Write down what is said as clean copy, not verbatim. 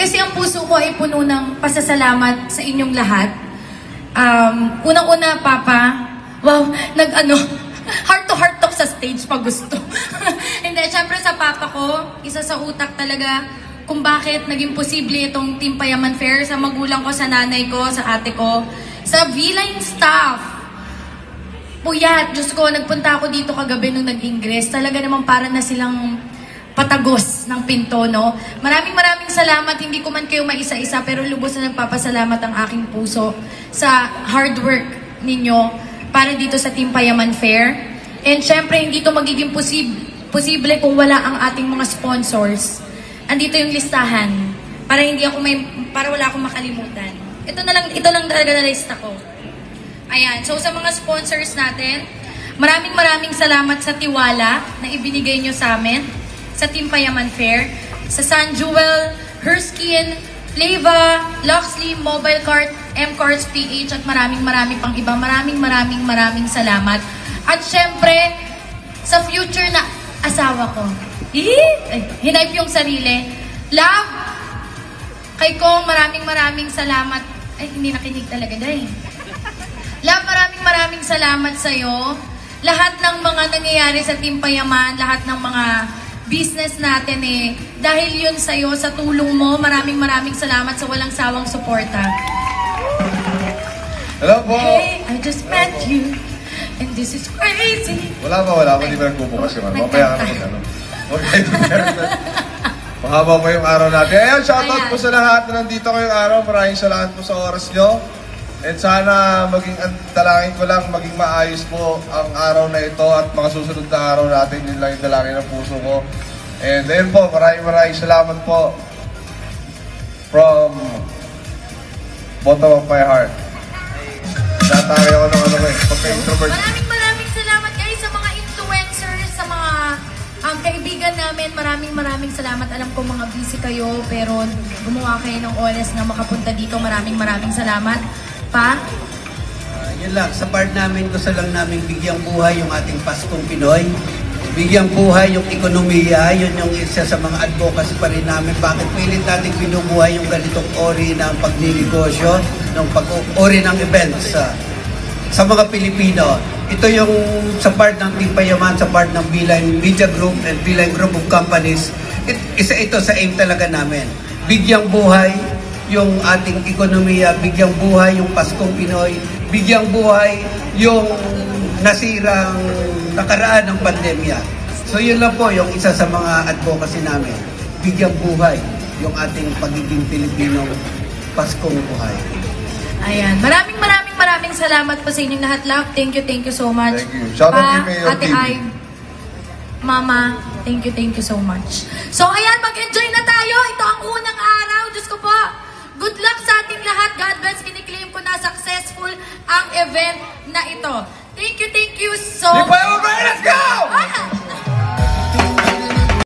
Kasi ang puso ko ay puno ng pasasalamat sa inyong lahat. Unang-una, Papa, wow, heart to heart talk sa stage pag gusto. Hindi, syempre sa Papa ko, isa sa utak talaga kung bakit naging posible itong Team Payaman Fair, sa magulang ko, sa nanay ko, sa ate ko, sa V-Line staff. Puyat, Diyos ko, nagpunta ako dito kagabi nung nag-ingress. Talaga naman para na silang patagos ng pinto, no? Maraming salamat. Hindi ko man kayo maisa-isa, pero lubos na nagpapasalamat ang aking puso sa hard work ninyo para dito sa Team Payaman Fair. And syempre, hindi to magiging posible kung wala ang ating mga sponsors. Andito yung listahan para wala akong makalimutan. Ito lang talaga na lista ko. Ayan, so sa mga sponsors natin, maraming salamat sa tiwala na ibinigay nyo sa amin sa Team Payaman Fair, sa San Jewel, Herskin, Flava, Loxley, Mobile Cart, M-Carts PH, at maraming pang iba. Maraming salamat. At syempre, sa future na asawa ko. Hinayp yung sarili. Love, kay Kong, maraming salamat. Ay, hindi nakinig talaga dahil. Love, maraming salamat sa'yo. Lahat ng mga nangyayari sa Team Payaman, lahat ng mga business natin dahil yun sa'yo, sa tulong mo, maraming salamat sa walang sawang suporta. Hello po! Hey, I just met you, and this is crazy. Wala pa, hindi ba nagbubukas yung ano? Mamaya ka naman Okay, mahaba pa yung araw natin. Ayan, shoutout po sa lahat na nandito ngayong araw. Maraming salamat po sa oras nyo. And sana dalangin ko lang maging maayos po ang araw na ito at mga susunod na araw natin. Yun lang yung dalangin ng puso ko. And then po, maraming salamat po from bottom of my heart. Natari ako ng pagka-introvert. Maraming salamat guys sa mga influencers, sa mga kaibigan namin. Maraming salamat. Alam ko mga busy kayo, pero gumawa kayo ng oras na makapunta dito. Maraming salamat. Pa? Yun lang, sa part namin, gusto lang namin bigyang buhay yung ating Paskong Pinoy. Bigyang buhay yung ekonomiya, yun yung isa sa mga advocacy pa rin namin. Bakit pilit natin binubuhay yung ganitong ori ng pagninegosyo, ng pag-ori ng events sa mga Pilipino. Ito yung sa part ng Team Payaman, sa part ng V-Line Media Group and V-Line Group of Companies. Isa ito sa aim talaga namin. Bigyang buhay yung ating ekonomiya, bigyang buhay yung Paskong Pinoy, bigyang buhay yung nasirang nakaraan ng pandemya. So yun lang po yung isa sa mga advocacy namin. Bigyang buhay yung ating pagiging Pilipinong Paskong buhay. Ayan. Maraming salamat po sa inyong lahat. Love, thank you so much. Thank you. Shout out to Ate Ay, Mama, thank you so much. So ayan, mag-enjoy na tayo. Ito ang unang araw. Diyos ko po. Good luck sa ating lahat. God bless. Kiniklaim ko na successful ang event na ito. Thank you so much. Let's go!